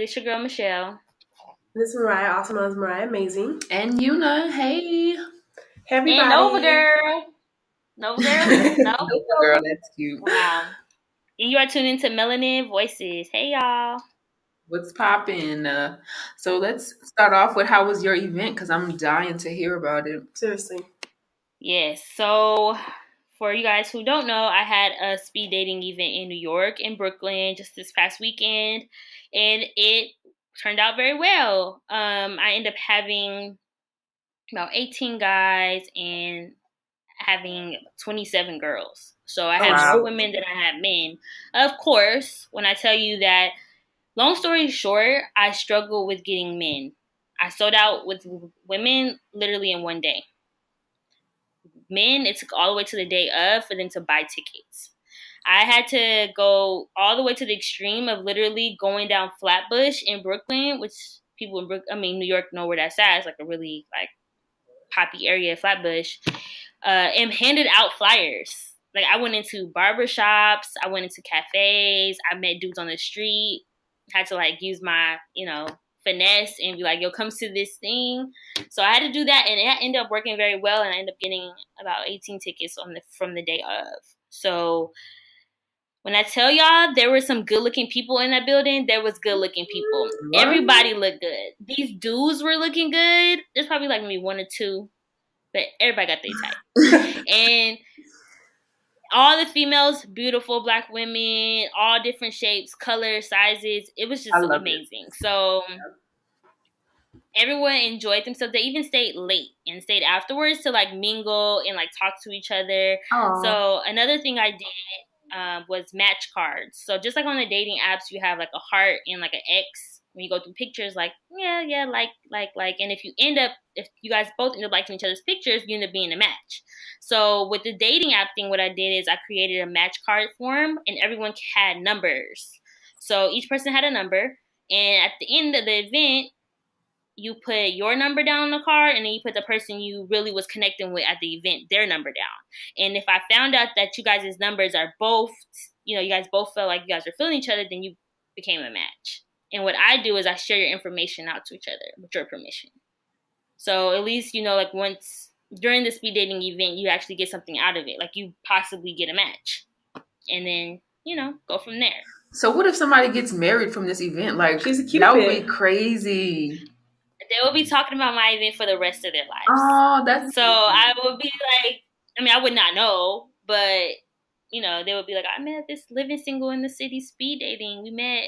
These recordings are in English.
This your girl, Michelle. This is Mariah, also known as Mariah Amazing. And Yuna, hey. Hey, everybody. And Nova Girl. Nova Girl? No? Nova Girl, that's cute. Wow. And you are tuned into Melanin Voices. Hey, y'all. What's poppin'? So let's start off with how was your event? Because I'm dying to hear about it. Seriously. Yes. So for you guys who don't know, I had a speed dating event in New York, in Brooklyn, just this past weekend. And it turned out very well. I ended up having about 18 guys and having 27 girls. So I had more women than I had men. Of course, when I tell you that, long story short, I struggled with getting men. I sold out with women literally in one day. Men, it took all the way to the day of for them to buy tickets. I had to go all the way to the extreme of literally going down Flatbush in Brooklyn, which people in New York know where that's at. It's like a really poppy area, Flatbush, and handed out flyers. Like, I went into barbershops, I went into cafes, I met dudes on the street, had to use my, finesse and be like, yo, come to this thing. So I had to do that, and it ended up working very well, and I ended up getting about 18 tickets from the day of. So when I tell y'all there were some good-looking people in that building, there was good-looking people. What? Everybody looked good. These dudes were looking good. There's probably maybe one or two, but everybody got their type. And all the females, beautiful Black women, all different shapes, colors, sizes. It was just amazing. So everyone enjoyed themselves. They even stayed late and stayed afterwards to mingle and talk to each other. Aww. So another thing I did was match cards. So just like on the dating apps, you have a heart and an X. When you go through pictures, like. And if you guys both end up liking each other's pictures, you end up being a match. So with the dating app thing, what I did is I created a match card form, and everyone had numbers. So each person had a number, and at the end of the event, you put your number down on the card, and then you put the person you really was connecting with at the event, their number down. And if I found out that you guys' numbers are both, you guys both felt like you guys were feeling each other, then you became a match. And what I do is I share your information out to each other with your permission. So at least, once during the speed dating event, you actually get something out of it. You possibly get a match. And then, go from there. So what if somebody gets married from this event? She's a Cupid. That would be crazy. They will be talking about my event for the rest of their lives. Oh, that's so crazy. I would be I would not know, but they would be like, I met this living single in the city speed dating. We met,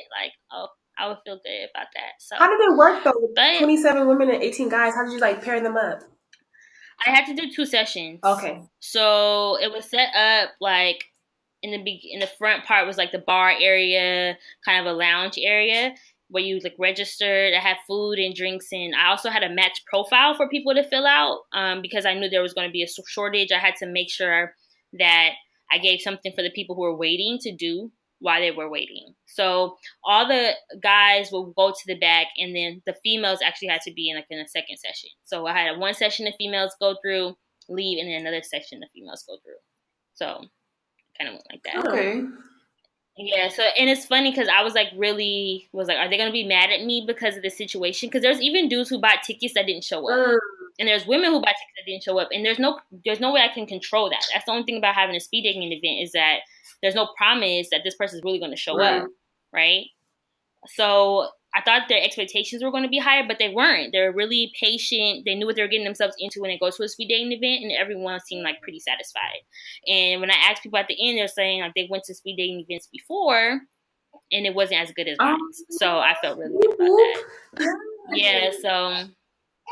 I would feel good about that. So how did it work though? 27 women and 18 guys. How did you pair them up? I had to do 2 sessions. Okay. So it was set up in the front part was the bar area, kind of a lounge area where you registered. I had food and drinks, and I also had a match profile for people to fill out because I knew there was going to be a shortage. I had to make sure that I gave something for the people who were waiting to do while they were waiting. So all the guys will go to the back, and then the females actually had to be in a second session. So I had one session the females go through, leave, and then another section the females go through. So kind of went like that. Okay. Yeah, so, and it's funny because I was are they going to be mad at me because of the situation? Because there's even dudes who bought tickets that didn't show up. And there's women who bought tickets that didn't show up. And there's no way I can control that. That's the only thing about having a speed dating event is that there's no promise that this person's really going to show up, right? So I thought their expectations were going to be higher, but they weren't. They were really patient. They knew what they were getting themselves into when they go to a speed dating event, and everyone seemed pretty satisfied. And when I asked people at the end, they're saying they went to speed dating events before, and it wasn't as good as mine. So I felt really good about that. Yeah, so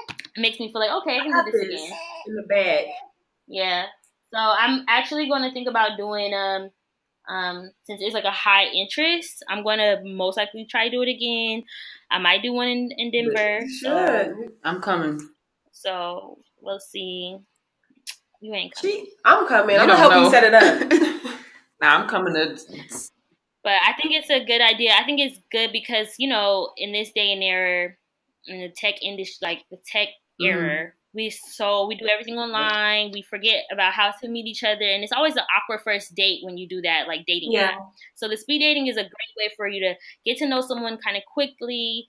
it makes me feel okay, I can do this again. In the bag. Yeah. So I'm actually going to think about doing since it's a high interest, I'm going to most likely try to do it again. I might do one in Denver. So I'm coming. So we'll see. You ain't coming. I'm coming. I'm going to help you set it up. Nah, I'm coming to. But I think it's a good idea. I think it's good because, in this day and era, in the tech industry, the tech era, we do everything online. We forget about how to meet each other, and it's always an awkward first date when you do that, like dating app. So the speed dating is a great way for you to get to know someone kind of quickly.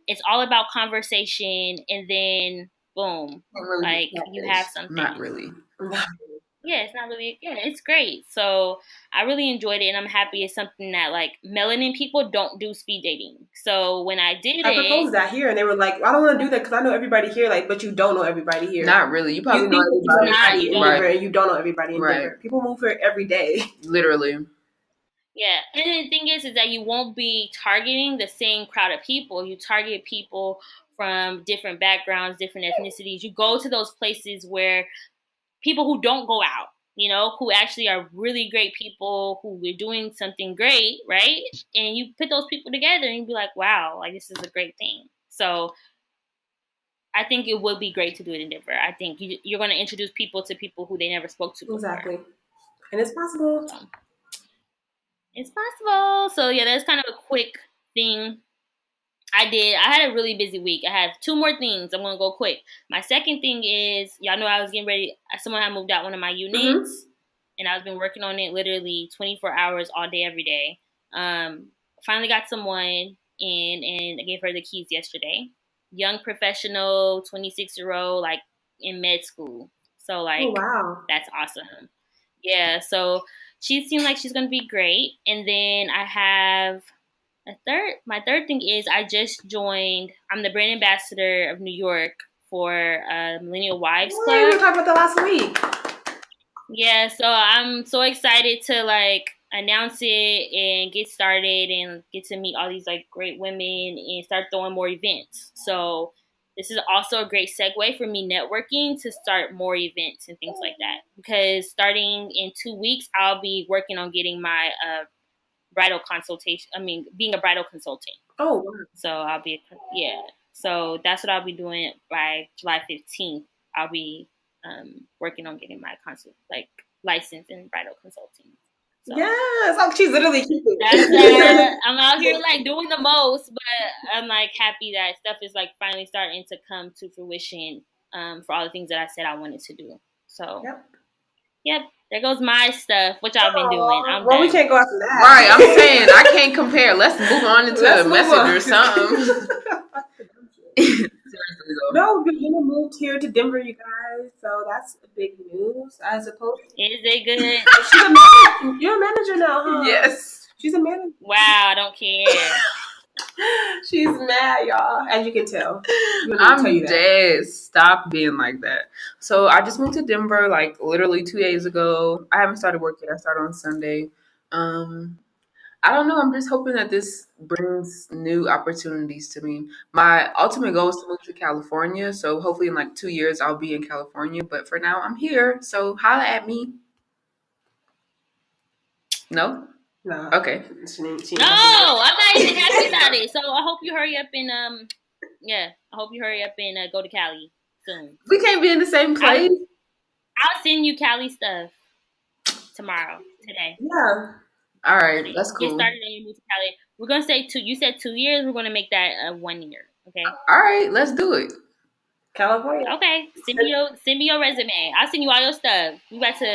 It's all about conversation, and then boom, really like you have something. Not really. Yeah, it's not really. Yeah, it's great. So I really enjoyed it, and I'm happy it's something that like melanin people don't do speed dating. So when I proposed that here, and they were like, "I don't want to do that because I know everybody here." Like, but you don't know everybody here. Not really. You probably know everybody in Denver, and you don't know everybody in Denver. People move here every day. Literally. Yeah, and the thing is that you won't be targeting the same crowd of people. You target people from different backgrounds, different ethnicities. You go to those places where people who don't go out, you know, who actually are really great people, who are doing something great, right? And you put those people together and you be like, wow, like this is a great thing. So I think it would be great to do it in Denver. I think you're going to introduce people to people who they never spoke to before. Exactly. And it's possible. It's possible. So yeah, that's kind of a quick thing I had a really busy week. I have 2 more things. I'm going to go quick. My second thing is, y'all know I was getting ready. Someone had moved out one of my units, and I've been working on it literally 24 hours all day, every day. Finally got someone in, and I gave her the keys yesterday. Young professional, 26-year-old, like in med school. So like, wow, that's awesome. Yeah, so she seemed like she's going to be great. And then I have my third thing is I just joined. I'm the brand ambassador of New York for Millennial Wives Club. We were talking about that last week. Yeah, so I'm so excited to like announce it and get started and get to meet all these like great women and start throwing more events. So this is also a great segue for me networking to start more events and things like that. Because starting in 2 weeks, I'll be working on getting my bridal consultation. I mean, being a bridal consultant. Oh, wow. So I'll be, So that's what I'll be doing by July 15th. I'll be working on getting my license in bridal consulting. So, yes, she's literally keeping. I'm out here like doing the most, but I'm like happy that stuff is like finally starting to come to fruition for all the things that I said I wanted to do. So, yep. There goes my stuff, which I've been doing. Well, we can't go after that. Right, I'm saying I can't compare. Let's move on into a message or something. No, Virginia moved here to Denver, you guys. So that's big news, I suppose. Is it good? You're a manager now, huh? Yes. She's a manager. Wow, I don't care. She's mad, y'all. As you can tell. I'm dead. Stop being like that. So I just moved to Denver like literally 2 days ago. I haven't started work yet. I start on Sunday. I don't know. I'm just hoping that this brings new opportunities to me. My ultimate goal is to move to California. So hopefully in like 2 years, I'll be in California. But for now, I'm here. So holla at me. No? No. Okay. No, I'm not even happy about it. So I hope you hurry up and go to Cali soon. We can't be in the same place. I'll send you Cali stuff today. Yeah. All right, that's cool. Get started and you move to Cali. We're gonna say 2. You said 2 years. We're gonna make that 1 year. Okay. All right, let's do it. California. Okay. Send me your resume. I'll send you all your stuff. We about to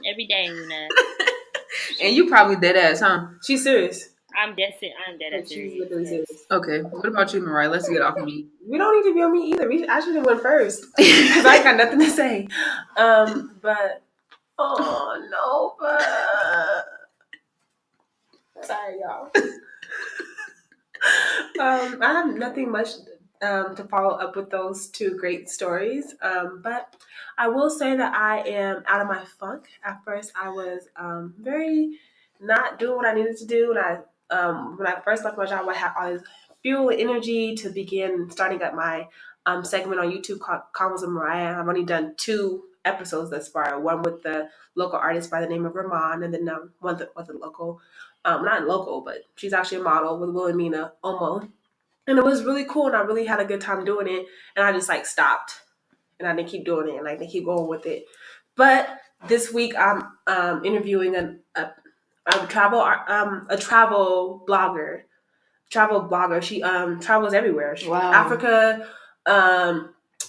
every day, Nina. And you probably dead ass, huh? She's serious. I'm dead ass serious. Okay. What about you, Mariah? Let's get off of me. We don't need to be on me either. I should have went first because I got nothing to say. But sorry, y'all. I have nothing much to follow up with those 2 great stories. But I will say that I am out of my funk. At first, I was very not doing what I needed to do. And when I first left my job, I had all this fuel and energy to begin starting up my segment on YouTube called Convos with Mariah. I've only done 2 episodes thus far. One with the local artist by the name of Ramon, and then one with a local, not local, but she's actually a model with Wilhelmina Omo. And it was really cool, and I really had a good time doing it. And I just stopped, and I didn't keep doing it, and I didn't keep going with it. But this week I'm interviewing a travel blogger. She travels everywhere. Wow. Africa,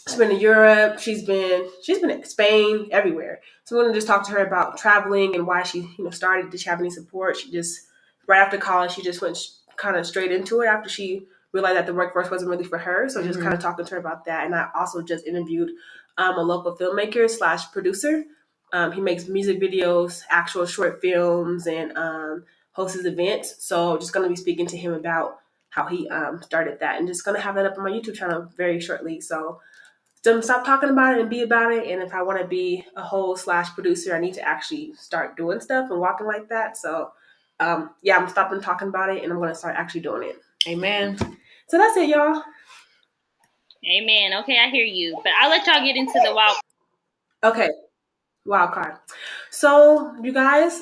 She's been to Europe. She's been in Spain, everywhere. So we're gonna just talk to her about traveling and why she started. Did she have any support? She just right after college, she just went kind of straight into it after she realized that the workforce wasn't really for her. So just kind of talking to her about that. And I also just interviewed a local filmmaker slash producer. He makes music videos, actual short films, and hosts his events. So just gonna be speaking to him about how he started that, and just gonna have that up on my YouTube channel very shortly. So don't stop talking about it and be about it. And if I want to be a whole slash producer, I need to actually start doing stuff and walking like that. So, yeah, I'm stopping talking about it and I'm going to start actually doing it. Amen. So that's it, y'all. Amen. Okay, I hear you. But I'll let y'all get into the wild. Okay, wild card. So, you guys,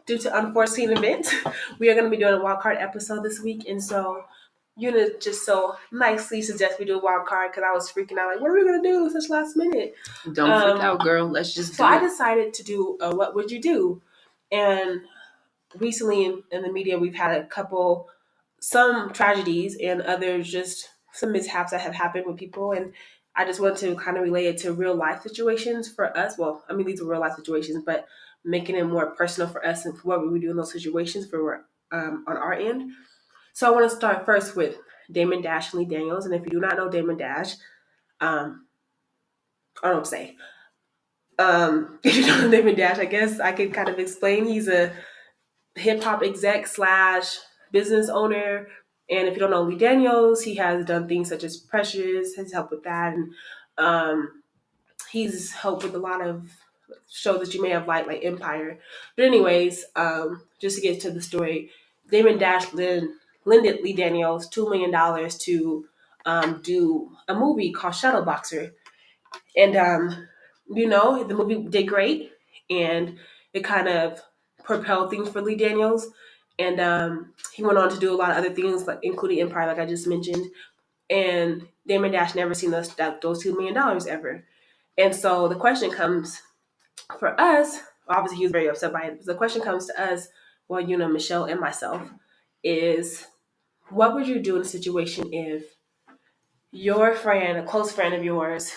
due to unforeseen events, we are going to be doing a wild card episode this week. And so, Una just so nicely suggests we do a wild card because I was freaking out. Like, what are we going to do such last minute? Don't freak out, girl. Let's just do So it. I decided to do what would you do? And recently in the media, we've had some tragedies and others just some mishaps that have happened with people. And I just want to kind of relate it to real life situations for us. Well, I mean, these are real life situations, but making it more personal for us and what we do in those situations for on our end. So I want to start first with Damon Dash and Lee Daniels. And if you do not know Damon Dash, I don't say. If you don't know Damon Dash, I guess I could kind of explain. He's a hip hop exec slash business owner. And if you don't know Lee Daniels, he has done things such as Precious, has helped with that. And he's helped with a lot of shows that you may have liked, like Empire. But anyways, just to get to the story, Damon Dash lended Lee Daniels $2 million to do a movie called Shadow Boxer. And, the movie did great. And it kind of propelled things for Lee Daniels. And he went on to do a lot of other things, like including Empire, like I just mentioned. And Damon Dash never seen those $2 million ever. And so the question comes for us, obviously he was very upset by it. But the question comes to us, well, Michelle and myself, is what would you do in a situation if your friend, a close friend of yours,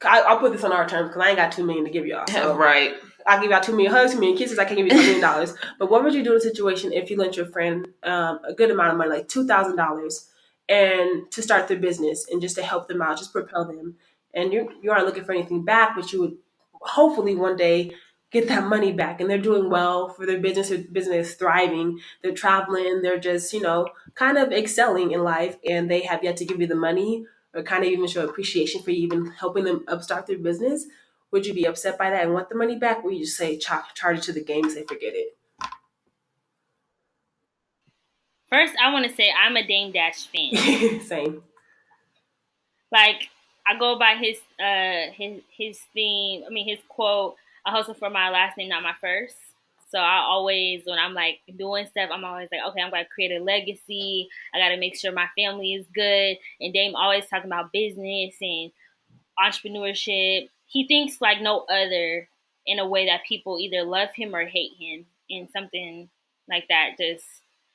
I'll put this on our terms because I ain't got $2 million to give y'all. So right. I'll give y'all 2 million hugs, 2 million kisses. I can't give you $2 million. But what would you do in a situation if you lent your friend a good amount of money, like $2,000, and to start their business and just to help them out, just propel them? And you aren't looking for anything back, but you would hopefully one day get that money back. And they're doing well for their business. Their business is thriving. They're traveling. They're just kind of excelling in life, and they have yet to give you the money or kind of even show appreciation for you even helping them upstart their business. Would you be upset by that and want the money back? Or would you just say charge it to the game and say forget it? First, I want to say I'm a Dame Dash fan. Same. Like, I go by his theme. I mean, his quote. I hustle for my last name, not my first. So I always, when I'm like doing stuff, I'm always like, okay, I'm gonna create a legacy. I gotta make sure my family is good. And Dame always talking about business and entrepreneurship. He thinks like no other, in a way that people either love him or hate him. And something like that, just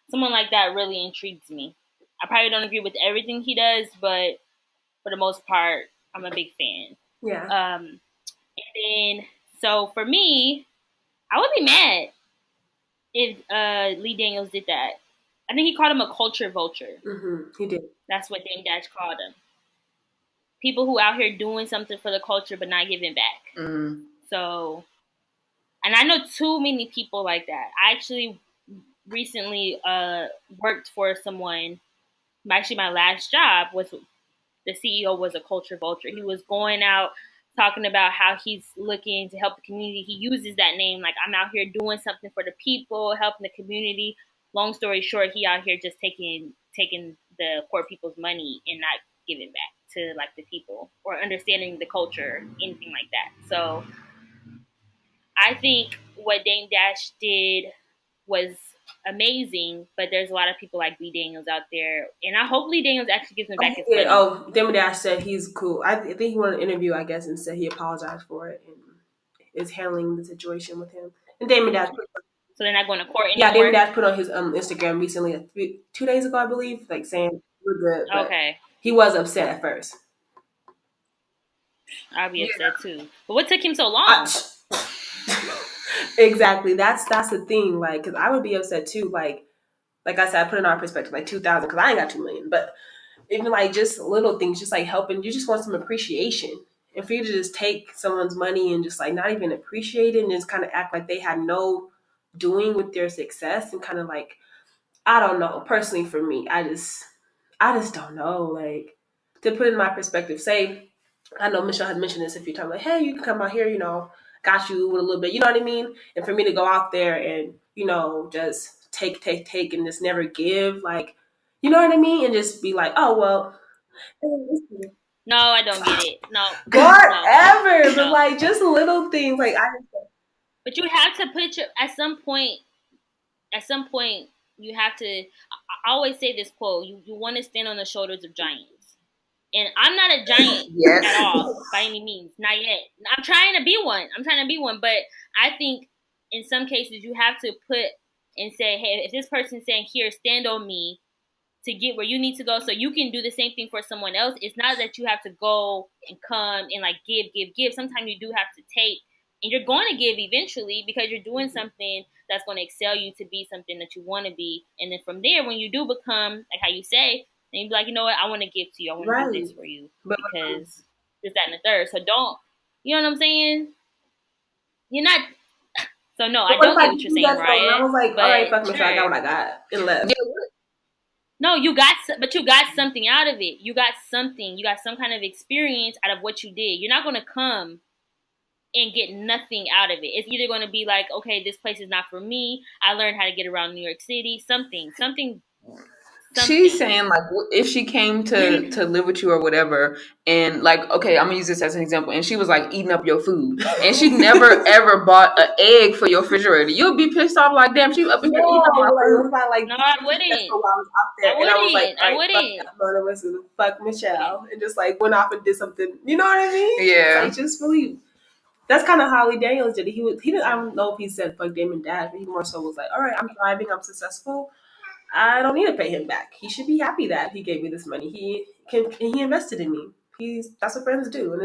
someone like that really intrigues me. I probably don't agree with everything he does, but for the most part, I'm a big fan. Yeah. And then, so for me, I would be mad if Lee Daniels did that. I think he called him a culture vulture. Mm-hmm. He did. That's what Dame Dash called him. People who out here doing something for the culture but not giving back. Mm-hmm. So, and I know too many people like that. I actually recently worked for someone. Actually, my last job was the CEO was a culture vulture. He was going out talking about how he's looking to help the community. He uses that name like, I'm out here doing something for the people, helping the community. Long story short, he out here just taking the poor people's money and not giving back to like the people or understanding the culture, anything like that. So I think what Dame Dash did was amazing, but there's a lot of people like Lee Daniels out there, and I hope Lee Daniels actually gives him back his money. Oh, Damon Dash said he's cool. I think he wanted an interview, I guess, and said he apologized for it and is handling the situation with him. And Damon Dash. So they're not going to court anymore? Yeah, Damon Dash put on his Instagram recently, 2 days ago, I believe, like saying we're good. But okay. He was upset at first. I'll be Yeah. upset too. But what took him so long? Exactly. That's the thing. Like, because I would be upset too. Like I said, I put it in our perspective, like 2,000, because I ain't got 2 million. But even like just little things, just like helping, you just want some appreciation. And for you to just take someone's money and just like not even appreciate it and just kind of act like they had no doing with their success and kind of like, I don't know. Personally, for me, I just don't know. Like, to put it in my perspective, say, I know Michelle had mentioned this a few times, like, hey, you can come out here, got you with a little bit, you know what I mean? And for me to go out there and, just take, and just never give, like, you know what I mean? And just be like, oh, well, No, I don't get it. No, no, whatever. But no. like, just little things, like, But you have to put your at some point. At some point, you have to. I always say this quote: "You want to stand on the shoulders of giants." And I'm not a giant at Yes. all by any means, not yet. I'm trying to be one. But I think in some cases you have to put and say, hey, if this person's saying, here, stand on me to get where you need to go so you can do the same thing for someone else. It's not that you have to go and come and like give. Sometimes you do have to take, and you're going to give eventually because you're doing something that's going to excel you to be something that you want to be. And then from there, when you do become, like how you say, and you be like, you know what, I want to give to you. I want to do right. this for you But because this, that, and the third. So don't, you know what I'm saying? You're not. So no, I what if don't I get what give you're you saying, that phone and I Mariah. was like, all right, But fuck Michelle, I got sure. what I got, and left. No, but you got something out of it. You got something. You got some kind of experience out of what you did. You're not going to come and get nothing out of it. It's either going to be like, okay, this place is not for me. I learned how to get around New York City. Something. She's saying like if she came to live with you or whatever, and like okay, I'm gonna use this as an example, and she was like eating up your food, and she never ever bought an egg for your refrigerator, you'll be pissed off like damn, she up in here eating up my Like, food. what if I like No, I that's wouldn't. while I was out I there and I was like, wouldn't. all I right, fuck wouldn't. Mona Listen, fuck Wouldn't. Michelle, and just like went off and did something. You know what I mean? It's Yeah. like just really. That's kind of how Lee Daniels did it. He didn't. I don't know if he said fuck Damon Dash, but he more so was like, all right, I'm thriving, I'm successful. I don't need to pay him back. He should be happy that he gave me this money. He invested in me. That's what friends do, and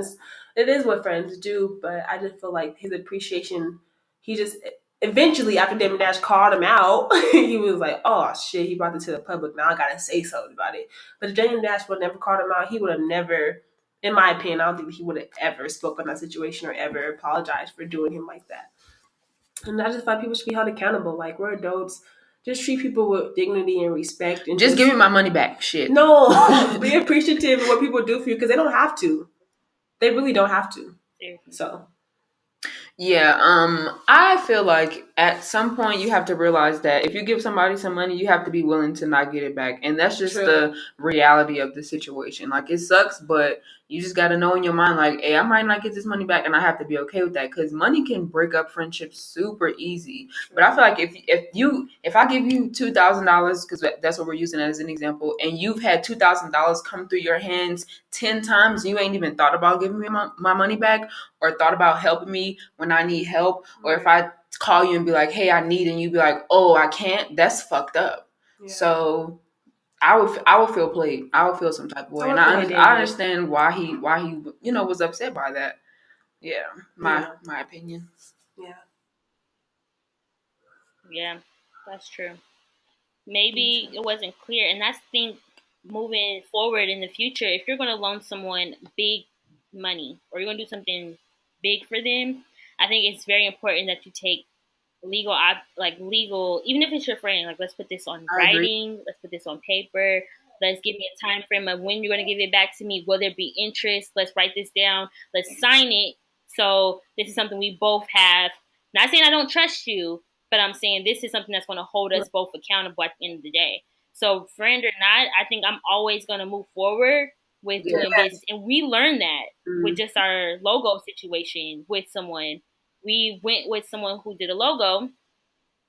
it is what friends do. But I just feel like his appreciation. He just eventually after Damon Dash called him out, he was like, "Oh shit!" He brought it to the public. Now I gotta say something about it. But if Damon Dash would never called him out, he would have never. In my opinion, I don't think he would have ever spoken on that situation or ever apologized for doing him like that. And I just thought people should be held accountable. Like, we're adults. Just treat people with dignity and respect. And Just give me my money back. Shit. no, be appreciative of what people do for you because they don't have to. They really don't have to. Seriously. So Yeah, I feel like at some point you have to realize that if you give somebody some money, you have to be willing to not get it back. And that's just True. the reality of the situation. Like, it sucks, but you just got to know in your mind, like, hey, I might not get this money back, and I have to be okay with that because money can break up friendships super easy. But I feel like if I give you $2,000, because that's what we're using as an example, and you've had $2,000 come through your hands 10 times, you ain't even thought about giving me my money back or thought about helping me when I need help, or if I call you and be like, hey, I need, and you be like, oh, I can't, that's fucked up. yeah. So I would feel played. I would feel some type of way. And I understand why he was upset by that. Yeah. My opinion. Yeah. Yeah, that's true. Maybe it wasn't clear, and that's the thing. Moving forward in the future, if you're going to loan someone big money or you're going to do something big for them, I think it's very important that you take legal, even if it's your friend, like let's put this on writing, let's put this on paper, let's give me a time frame of when you're going to give it back to me, will there be interest, let's write this down, let's sign it, so this is something we both have. Not saying I don't trust you, but I'm saying this is something that's going to hold us both accountable at the end of the day. So friend or not, I think I'm always going to move forward with doing business, and we learned that with just our logo situation with someone. We went with someone who did a logo,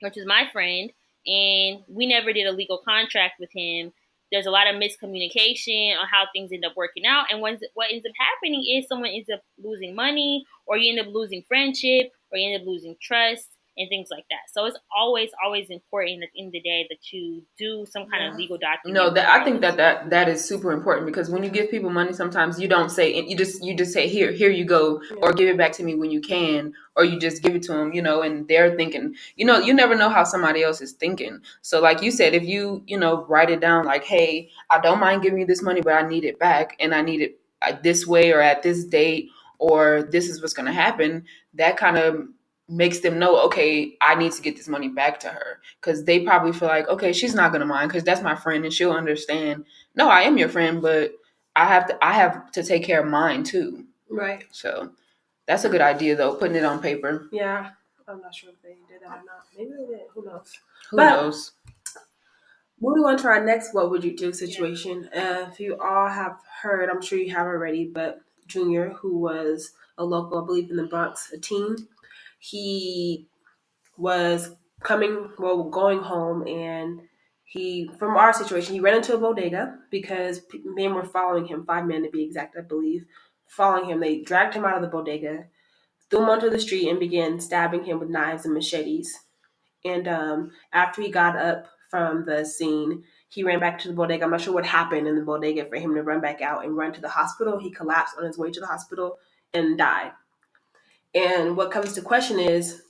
which is my friend, and we never did a legal contract with him. There's a lot of miscommunication on how things end up working out, and what ends up happening is someone ends up losing money, or you end up losing friendship, or you end up losing trust. and things like that. So it's always important at the end of the day that you do some kind of legal document. No, that I think that is super important, because when you give people money, sometimes you don't say, you just say, here you go, or give it back to me when you can, or you just give it to them, and they're thinking, you never know how somebody else is thinking. So like you said, if you write it down like, hey, I don't mind giving you this money, but I need it back, and I need it this way or at this date, or this is what's going to happen, that kind of makes them know, okay, I need to get this money back to her, because they probably feel like, okay, she's not gonna mind because that's my friend and she'll understand. No, I am your friend, but I have to take care of mine too. Right. So that's a good idea though, putting it on paper. Yeah, I'm not sure if they did that or not. Maybe they did. Who knows? Who knows? Moving on to our next what would you do situation. If you all have heard, I'm sure you have already, but Junior, who was a local, I believe in the Bronx, a teen, he was going home, and from our situation, he ran into a bodega because men were following him, 5 men to be exact, I believe, following him. They dragged him out of the bodega, threw him onto the street, and began stabbing him with knives and machetes. And after he got up from the scene, he ran back to the bodega. I'm not sure what happened in the bodega for him to run back out and run to the hospital. He collapsed on his way to the hospital and died. And what comes to question is,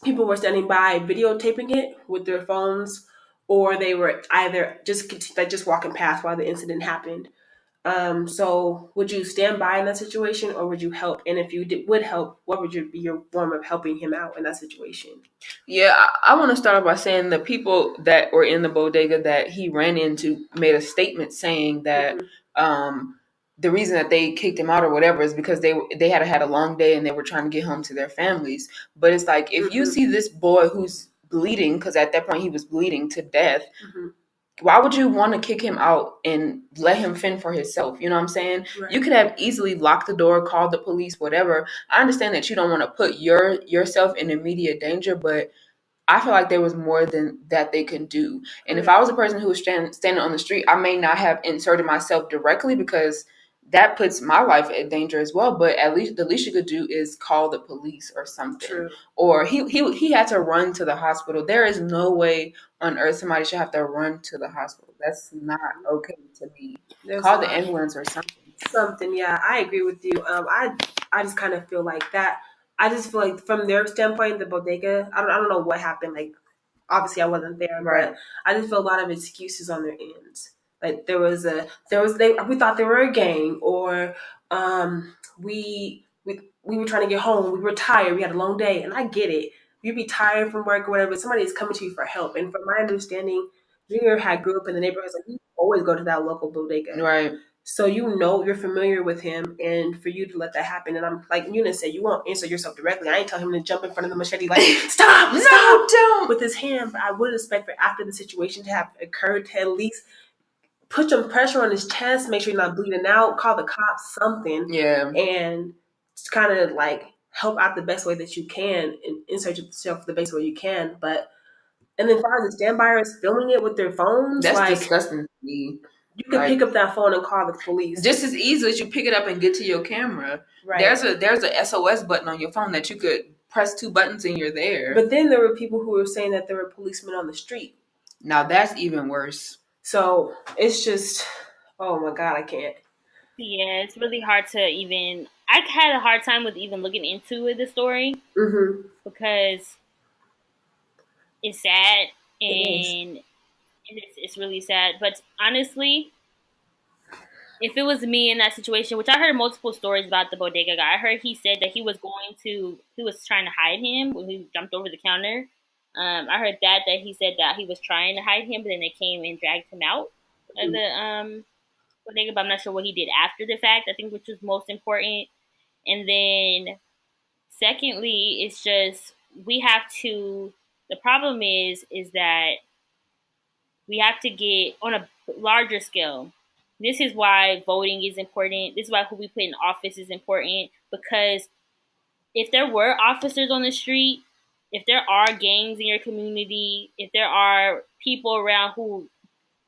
people were standing by videotaping it with their phones, or they were either just walking past while the incident happened. So would you stand by in that situation, or would you help? And if you would help, what would be your form of helping him out in that situation? Yeah, I want to start off by saying the people that were in the bodega that he ran into made a statement saying that the reason that they kicked him out or whatever is because they had a long day and they were trying to get home to their families. But it's like, if you see this boy who's bleeding, because at that point he was bleeding to death, why would you want to kick him out and let him fend for himself? You know what I'm saying? Right. You could have easily locked the door, called the police, whatever. I understand that you don't want to put yourself in immediate danger, but I feel like there was more than that they could do. And if I was a person who was standing on the street, I may not have inserted myself directly, because that puts my life in danger as well. But at least the least you could do is call the police or something. True. Or he had to run to the hospital. There is no way on earth somebody should have to run to the hospital. That's not okay to me. Call the ambulance or something. Something, yeah, I agree with you. I just kind of feel like that. I just feel like from their standpoint, the bodega, I don't know what happened. Like, obviously I wasn't there, right, but I just feel a lot of excuses on their ends. Like we thought they were a gang, or we were trying to get home. We were tired. We had a long day, and I get it. You'd be tired from work or whatever. But somebody is coming to you for help, and from my understanding, Junior grew up in the neighborhood. Like, we always go to that local bodega, right? So you're familiar with him, and for you to let that happen, and I'm like Yuna said, you won't answer yourself directly. I ain't tell him to jump in front of the machete like stop, don't with his hand. But I would expect for after the situation to have occurred to at least put some pressure on his chest, make sure you're not bleeding out, call the cops, something, and just kind of like help out the best way that you can and insert yourself the best way you can. But and then as far as the standbyers filming it with their phones, that's disgusting to me. You can pick up that phone and call the police just as easily as you pick it up and get to your camera. Right. There's a SOS button on your phone that you could press 2 buttons and you're there. But then there were people who were saying that there were policemen on the street. Now that's even worse. So it's just, oh my God, I can't. Yeah, it's really hard to even. I had a hard time with even looking into the story because it's sad and it's really sad. But honestly, if it was me in that situation, which I heard multiple stories about the bodega guy, I heard he said that he was trying to hide him when he jumped over the counter. I heard that he said that he was trying to hide him, but then they came and dragged him out of the bodega. But I'm not sure what he did after the fact. I think which was most important. And then, secondly, it's just we have to. The problem is that we have to get on a larger scale. This is why voting is important. This is why who we put in office is important. Because if there were officers on the street, if there are gangs in your community, if there are people around who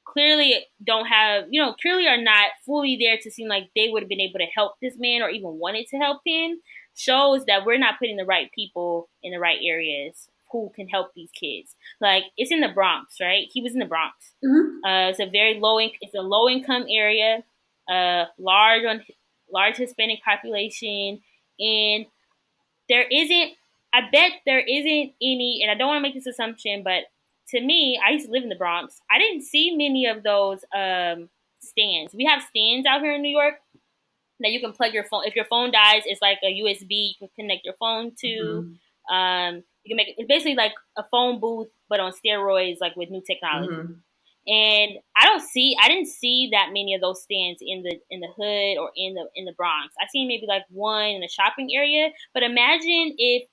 clearly clearly are not fully there to seem like they would have been able to help this man or even wanted to help him, shows that we're not putting the right people in the right areas who can help these kids. Like, it's in the Bronx, right? He was in the Bronx. Mm-hmm. It's a very it's a low income area, large Hispanic population, and there isn't. I bet there isn't any, and I don't want to make this assumption, but to me, I used to live in the Bronx. I didn't see many of those stands. We have stands out here in New York that you can plug your phone. If your phone dies, it's like a USB. You can connect your phone to. You can make it's basically like a phone booth, but on steroids, like with new technology. Mm-hmm. And I didn't see that many of those stands in the hood or in the Bronx. I seen maybe like one in the shopping area. But imagine if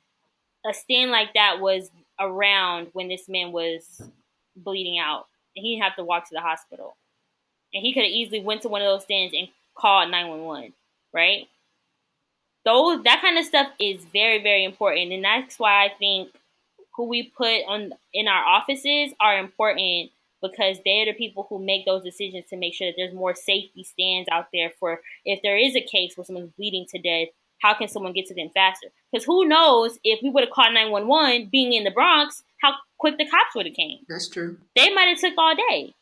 a stand like that was around when this man was bleeding out, and he didn't have to walk to the hospital, and he could have easily went to one of those stands and called 911, right? That kind of stuff is very, very important, and that's why I think who we put on in our offices are important, because they're the people who make those decisions to make sure that there's more safety stands out there for if there is a case where someone's bleeding to death. How can someone get to them faster? Because who knows, if we would have called 911 being in the Bronx, how quick the cops would have came. That's true. They might have took all day.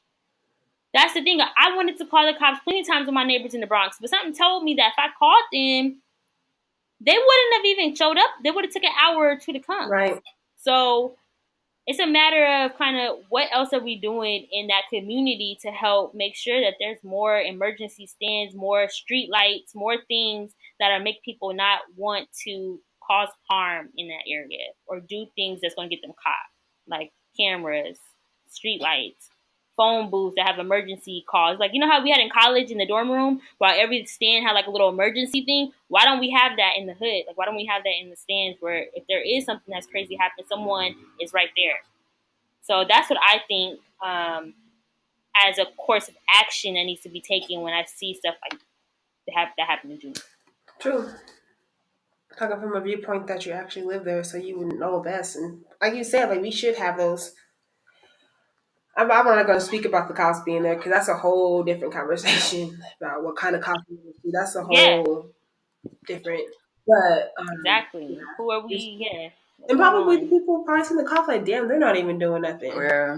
That's the thing. I wanted to call the cops plenty of times with my neighbors in the Bronx, but something told me that if I called them, they wouldn't have even showed up. They would have took an hour or two to come. Right. So it's a matter of kind of what else are we doing in that community to help make sure that there's more emergency stands, more street lights, more things that are make people not want to cause harm in that area or do things that's going to get them caught, like cameras, street lights, phone booths that have emergency calls. Like, you know how we had in college in the dorm room, while every stand had like a little emergency thing? Why don't we have that in the hood? Like, why don't we have that in the stands where if there is something that's crazy happening, someone is right there? So that's what I think as a course of action that needs to be taken when I see stuff like that happen in June. True. Talking from a viewpoint that you actually live there, so you would know best. And like you said, like we should have those. I'm not going to speak about the cops being there because that's a whole different conversation about what kind of cops we see. That's a whole different. But exactly. Yeah. Who are we? Yeah. And probably the people probably seeing the cops like, damn, they're not even doing nothing. Yeah.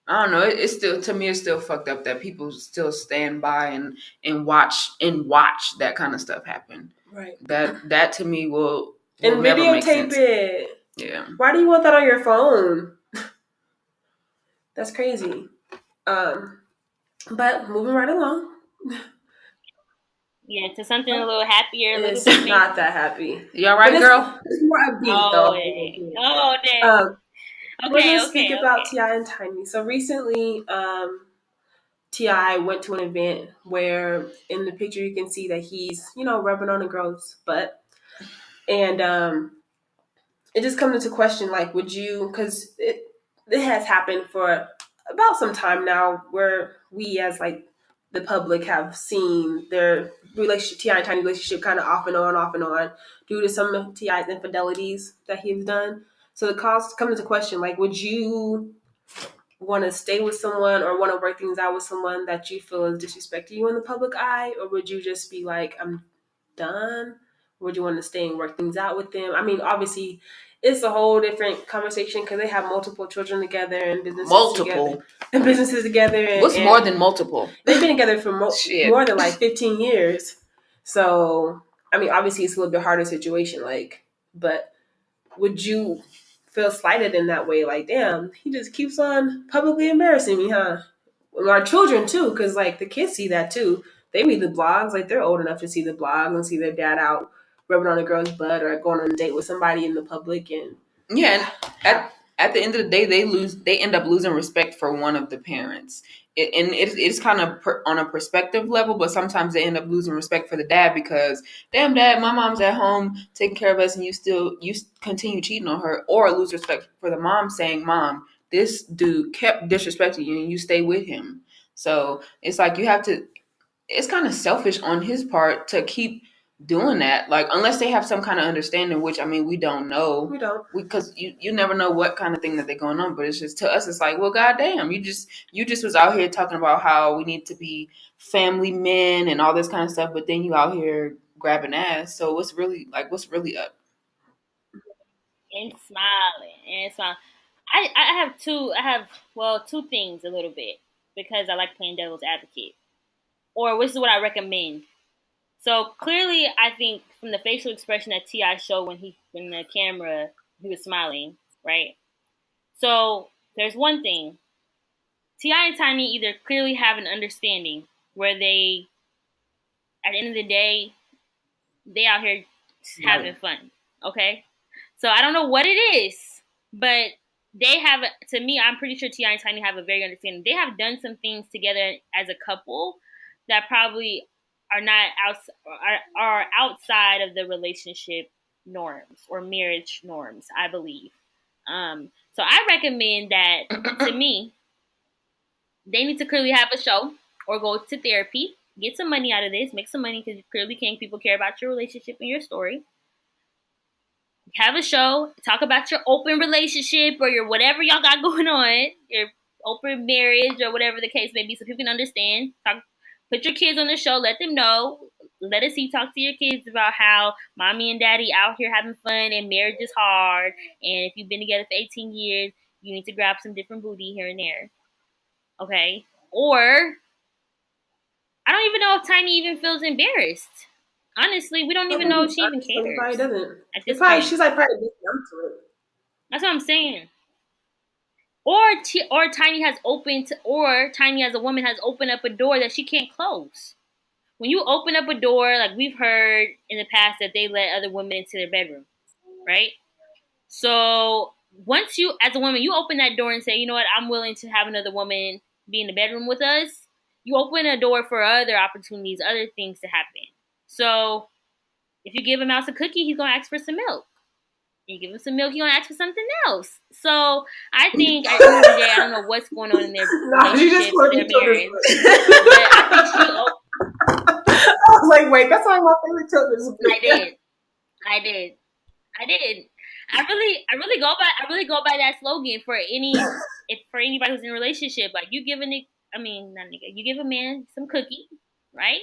I don't know. It's still, to me, it's still fucked up that people still stand by and watch that kind of stuff happen. Right. That to me will and never make videotape sense. it. Yeah. Why do you want that on your phone? That's crazy. But moving right along. Yeah, to something a little happier. It's not that happy. You all right, girl? It's more upbeat, though. Okay. We're going to speak about T.I. and Tiny. So recently, T.I. went to an event where in the picture you can see that he's, rubbing on a girl's butt. And it just comes into question, like, would you, because it has happened for about some time now where we as, like, the public have seen their relationship, T.I. and Tiny relationship kind of off and on due to some of T.I.'s infidelities that he's done. So the cause comes into question, like, would you want to stay with someone or want to work things out with someone that you feel is disrespecting you in the public eye? Or would you just be like, I'm done? Or would you want to stay and work things out with them? I mean, obviously, it's a whole different conversation because they have multiple children together and businesses together. And, what's more than multiple? They've been together for more than like 15 years. So, I mean, obviously, it's a little bit harder situation. Like, but would you feel slighted in that way? Like, damn, he just keeps on publicly embarrassing me, huh? Well, our children too, because like the kids see that too. They read the blogs. Like, they're old enough to see the blogs and see their dad out rubbing on a girl's butt or going on a date with somebody in the public. And at the end of the day, they end up losing respect for one of the parents. It's kind of on a perspective level, but sometimes they end up losing respect for the dad because, damn, dad, my mom's at home taking care of us, and you continue cheating on her, or lose respect for the mom saying, Mom, this dude kept disrespecting you, and you stay with him. So it's like it's kind of selfish on his part to keep doing that, like, unless they have some kind of understanding, which, I mean, we don't know. We don't. Because you never know what kind of thing that they're going on, but it's just, to us, it's like, well, goddamn, you just was out here talking about how we need to be family men and all this kind of stuff, but then you out here grabbing ass. So what's really up? and smiling. I have two things a little bit because I like playing devil's advocate, or this is what I recommend. So clearly, I think from the facial expression that Ti showed when the camera he was smiling, right? So there's one thing. Ti and Tiny either clearly have an understanding where they, at the end of the day, they out here having fun. Okay, so I don't know what it is, but they have. To me, I'm pretty sure Ti and Tiny have a very understanding. They have done some things together as a couple that probably are not are outside of the relationship norms or marriage norms. I believe. So I recommend that to me, they need to clearly have a show or go to therapy, get some money out of this, make some money because clearly people care about your relationship and your story. Have a show, talk about your open relationship or your whatever y'all got going on, your open marriage or whatever the case may be, so people can understand. Put your kids on the show, let them know. Let us see, talk to your kids about how mommy and daddy out here having fun and marriage is hard. And if you've been together for 18 years, you need to grab some different booty here and there. Okay? Or, I don't even know if Tiny even feels embarrassed. Honestly, we don't even know if she even cares. Probably doesn't. At this point. She's like probably just numb to it. That's what I'm saying. Or Tiny has opened, or Tiny as a woman has opened up a door that she can't close. When you open up a door, like we've heard in the past that they let other women into their bedroom, right? So once you, as a woman, you open that door and say, you know what, I'm willing to have another woman be in the bedroom with us. You open a door for other opportunities, other things to happen. So if you give a mouse a cookie, he's gonna ask for some milk. You give him some milk, he's gonna ask for something else. So I think at the end of the day, I don't know what's going on in their relationship, their marriage. But I think she. I was like, wait, that's one of my favorite children's books. I did. I really go by that slogan for anybody who's in a relationship. Like you give you give a man some cookie, right?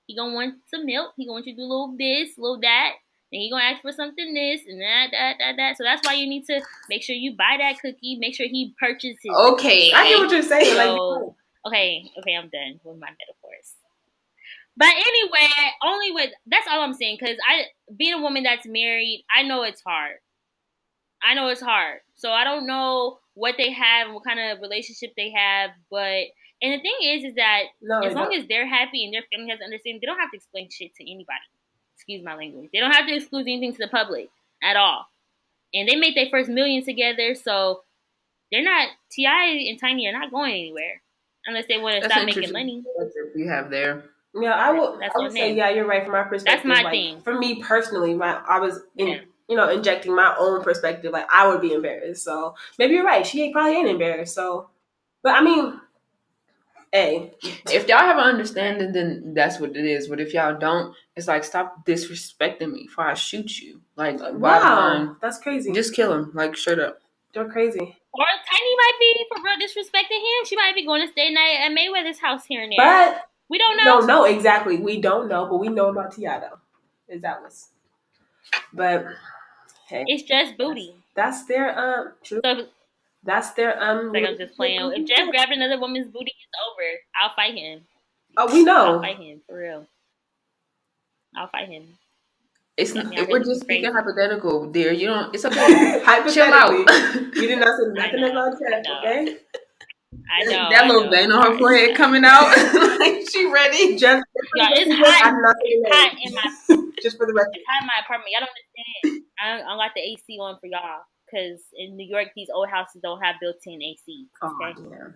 He gonna want some milk. He gonna want you to do a little this, a little that. And he gonna ask for something this and that. So that's why you need to make sure you buy that cookie. Make sure he purchases. Okay, I get what you're saying. So, okay, I'm done with my metaphors. But anyway, that's all I'm saying. Because being a woman that's married, I know it's hard. So I don't know what they have, what kind of relationship they have, and the thing is that as long as they're happy and their family has understanding, they don't have to explain shit to anybody. Excuse my language. They don't have to exclude anything to the public at all. And they made their first million together, so they're not, T.I. and Tiny are not going anywhere unless they want to stop making money. That's what we have there. Yeah, I would say, yeah, you're right from my perspective. That's my thing. For me personally, I was injecting my own perspective. Like I would be embarrassed. So maybe you're right. She probably ain't embarrassed. So, but I mean, hey, if y'all have an understanding, then that's what it is. But if y'all don't, it's like stop disrespecting me before I shoot you. Like wow, that's crazy. Just kill him. Like straight up. You're crazy. Or Tiny might be for real disrespecting him. She might be going to stay night at Mayweather's house here and there. But we don't know. No, exactly. We don't know, but we know about T.I. though. Is that what's? But hey, it's just booty. That's their True. So, that's their Like I'm just playing. If Jeff grabbed another woman's booty, it's over. I'll fight him. Oh, we know. I'll fight him for real. I'll fight him. It's we're just speaking hypothetical, dear. You don't. It's okay. Chill out. You did not say nothing about Jeff, okay? I know. That little vein on her forehead coming out. Like she ready. Just it's hot in my just for the record. It's hot in my apartment. Y'all don't understand. I don't got the AC on for y'all because in New York these old houses don't have built-in AC. Okay? Oh, yeah.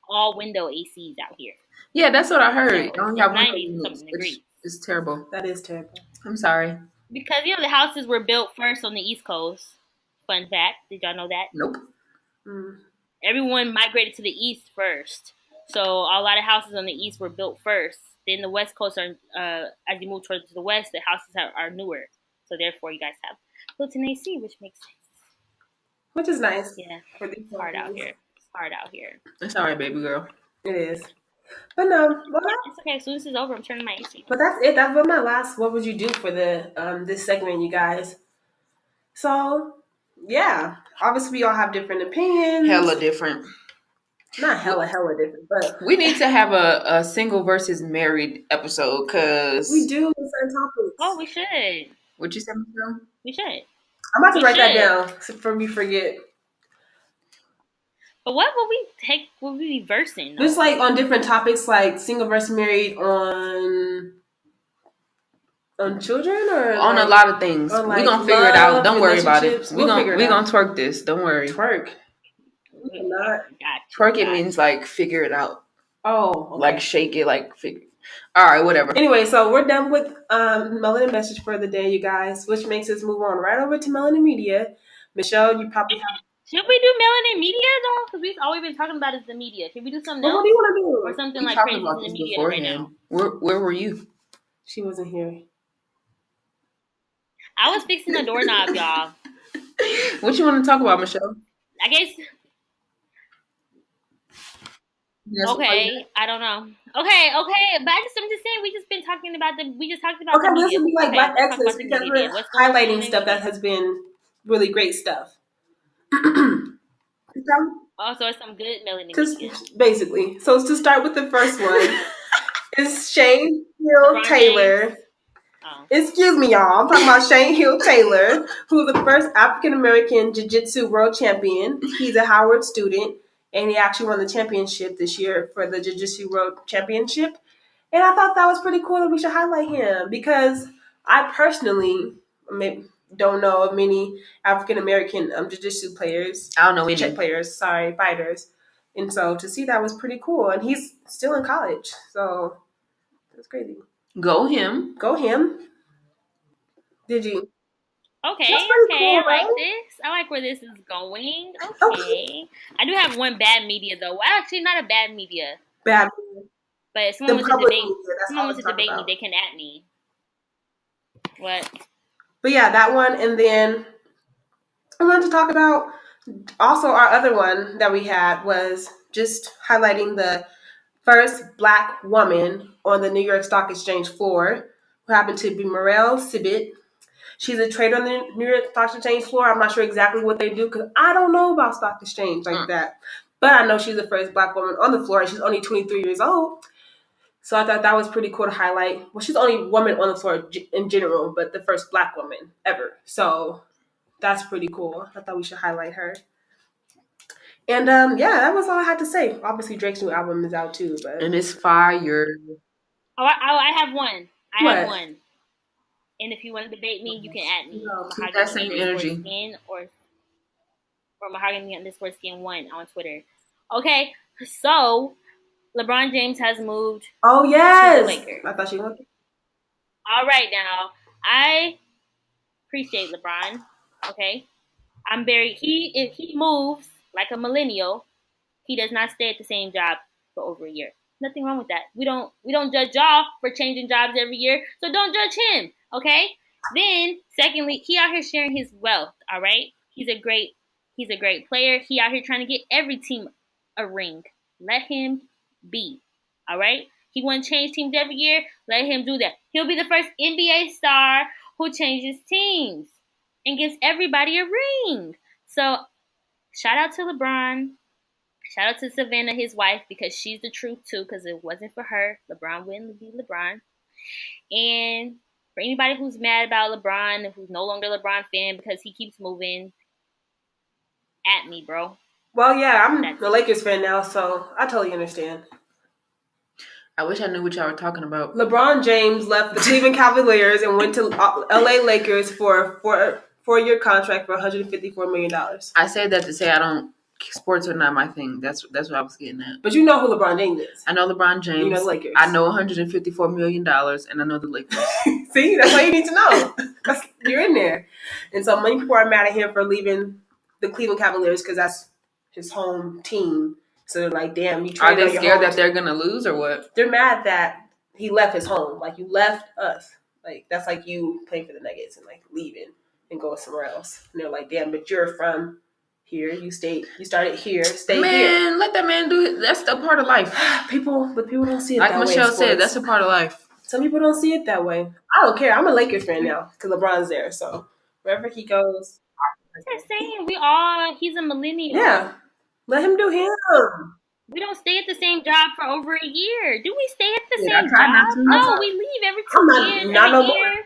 All window ACs out here. Yeah, that's what I heard. So, don't have 90-something degrees. It's terrible. That is terrible. I'm sorry. Because the houses were built first on the East Coast. Fun fact. Did y'all know that? Nope. Everyone migrated to the East first. So a lot of houses on the East were built first. Then the West Coast are, as you move towards the West, the houses are newer. So therefore, you guys have built-in AC, which makes sense. Which is nice. Yeah. It's hard out here. It's all right, baby girl. It is. But no, it's okay. As soon as this is over, I'm turning my AC. But that's it. That's what my last. What would you do for the this segment, you guys? So, yeah. Obviously, we all have different opinions. Hella different. Not hella different, but we need to have a single versus married episode because we do certain topics. Oh, we should. What you said, Michelle? We should. I'm about to write that down for me forget. But what would we take? Would we be versing? Just like on different topics, like single versus married, on children, or on like, a lot of things. Like we're gonna figure it out. Don't worry about it. We're gonna twerk this. Don't worry. Twerk. Twerk it means like figure it out. Oh, okay. Like shake it, like figure. All right, whatever. Anyway, so we're done with Melanin Message for the day, you guys, which makes us move on right over to Melanin Media. Michelle, you probably have. Should we do Melanin Media though? Because we've always been talking about is the media. Can we do something else? What do you want to do? Or something like crazy in the media right now? Where were you? She wasn't here. I was fixing the doorknob, y'all. What you want to talk about, Michelle? I guess. Okay, I don't know. Okay, but I'm just saying we just talked about the media. This would be like Black Exodus because we're highlighting stuff that has been really great stuff. Also, it's some good Melanin Media. Basically, so to start with the first one is Shane Hill Taylor. Oh. Excuse me, y'all. I'm talking about Shane Hill Taylor, who's the first African American Jiu-Jitsu world champion. He's a Howard student, and he actually won the championship this year for the Jiu-Jitsu World Championship. And I thought that was pretty cool that we should highlight him because I personally don't know of many African American Jiu-Jitsu players. I don't know any. Fighters. And so to see that was pretty cool. And he's still in college, so that's crazy. Go him. Did you? Okay, cool, I like this. I like where this is going. Okay. I do have one bad media though. Well, actually, not a bad media. Bad media. But if someone wants to debate me, they can at me. What? But yeah, that one, and then I wanted to talk about also our other one that we had was just highlighting the first Black woman on the New York Stock Exchange floor, who happened to be Muriel. She's a trader on the New York Stock Exchange floor. I'm not sure exactly what they do because I don't know about stock exchange like that. But I know she's the first Black woman on the floor, and she's only 23 years old. So I thought that was pretty cool to highlight. Well, she's the only woman on the floor in general, but the first Black woman ever. So that's pretty cool. I thought we should highlight her. And that was all I had to say. Obviously, Drake's new album is out too, and it's fire. Oh, I have one. I have one. And if you want to debate me, you can add me. Keep that same energy. Skin or Mahogany_Skin 1 on Twitter. Okay, so LeBron James has moved. Oh yes, to the Lakers. I thought she wanted. All right, now I appreciate LeBron. Okay, if he moves like a millennial, he does not stay at the same job for over a year. Nothing wrong with that. We don't judge y'all for changing jobs every year, so don't judge him. Okay. Then, secondly, he out here sharing his wealth. All right. He's a great player. He out here trying to get every team a ring. Let him be. All right. He want to change teams every year. Let him do that. He'll be the first NBA star who changes teams and gives everybody a ring. So, shout out to LeBron. Shout out to Savannah, his wife, because she's the truth too. Because if it wasn't for her, LeBron wouldn't be LeBron. And for anybody who's mad about LeBron and who's no longer a LeBron fan because he keeps moving, at me, bro. Well, yeah, I'm a Lakers fan now, so I totally understand. I wish I knew what y'all were talking about. LeBron James left the Cleveland Cavaliers and went to LA Lakers for a 4-year contract for $154 million. I said that to say sports are not my thing. That's what I was getting at. But you know who LeBron James is. I know LeBron James. You know the Lakers. I know $154 million, and I know the Lakers. See, that's all you need to know. You're in there. And so many people are mad at him for leaving the Cleveland Cavaliers because that's his home team. So they're like, damn, you traded. Are they scared that they're going to lose or what? They're mad that he left his home. Like, you left us. Like, that's like you playing for the Nuggets and like leaving and going somewhere else. And they're like, damn, but you're from here. You started here. Stay here. Man, let that man do it. That's a part of life. People don't see it like that way. Like Michelle said, that's a part of life. Some people don't see it that way. I don't care. I'm a Lakers fan now because LeBron's there. So wherever he goes, just saying, he's a millennial. Yeah. Let him do him. We don't stay at the same job for over a year. Do we stay at the Yeah, I same try not job? to. No, we leave every I'm 2 not- years, not every no more. year.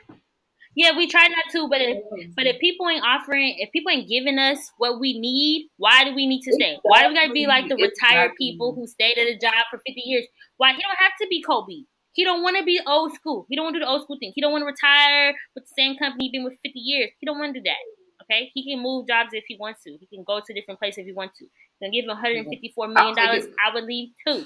Yeah, we try not to, but if people ain't giving us what we need, why do we need to stay? Why do we gotta be like the retired people who stayed at a job for 50 years? Why he don't have to be Kobe? He don't want to be old school. He don't want to do the old school thing. He don't want to retire with the same company he's been with 50 years. He don't want to do that. Okay, he can move jobs if he wants to. He can go to different places if he wants to. Gonna give him $154 million. I would leave too.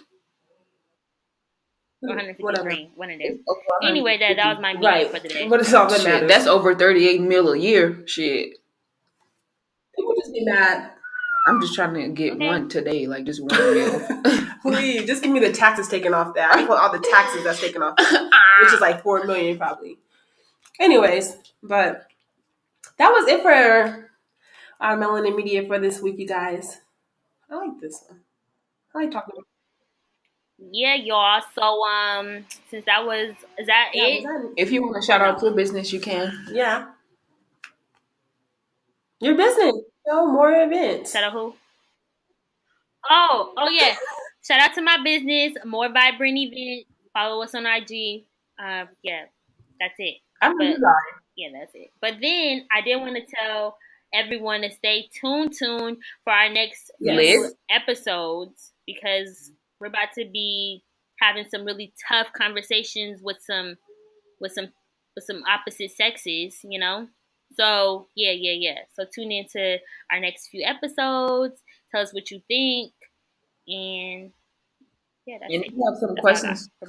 153, one of them. Anyway, that was my meeting for today. But it's all that matters. That's over 38 mil a year. Shit. People just be mad. I'm just trying to get one today, like just 1 mil. Please, just give me the taxes taken off that. I want all the taxes that's taken off, which is like 4 million probably. Anyways, but that was it for our Melanin Media for this week, you guys. I like this one. I like talking about Yeah, y'all. So, since is that it? If you want to shout out your business, you can. Yeah. Your business. No more events. Shout out who? Oh yeah. Shout out to my business, More Vibrant Event. Follow us on IG. Yeah, that's it. Yeah, that's it. But then I did want to tell everyone to stay tuned for our next few episodes, because we're about to be having some really tough conversations with some opposite sexes, you know. So yeah. So tune into our next few episodes. Tell us what you think, and yeah, that's it. If you have some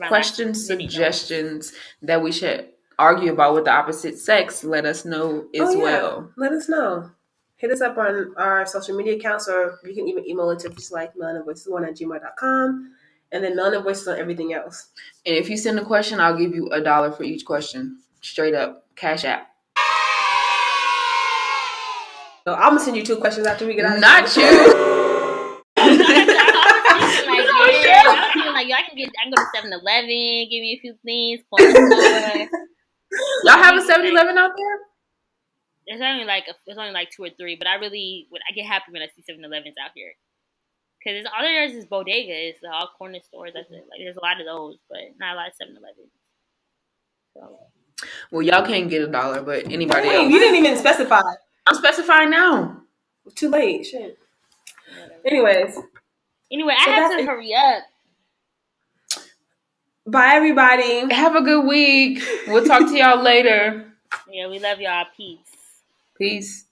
questions, suggestions that we should argue about with the opposite sex, let us know as well. Let us know. Hit us up on our social media accounts, or you can even email it to just like melaninvoices1@gmail.com, and then Melanin Voices on everything else. And if you send a question, I'll give you $1 for each question. Straight up, Cash App. So I'm gonna send you 2 questions after we get out. Not you. I can go to 7-Eleven, give me a few things. Y'all have a 7-Eleven out there? There's only like 2 or 3, but I get happy when I see 7-Elevens out here, because all there is bodega. It's all corner stores. That's it. Like, there's a lot of those, but not a lot of 7-Elevens. So. Well, y'all can't get $1, but anybody else. You didn't even specify. I'm specifying now. Too late. Shit. Anyway, I have to hurry up. Bye, everybody. Have a good week. We'll talk to y'all later. Yeah, we love y'all. Peace. Peace.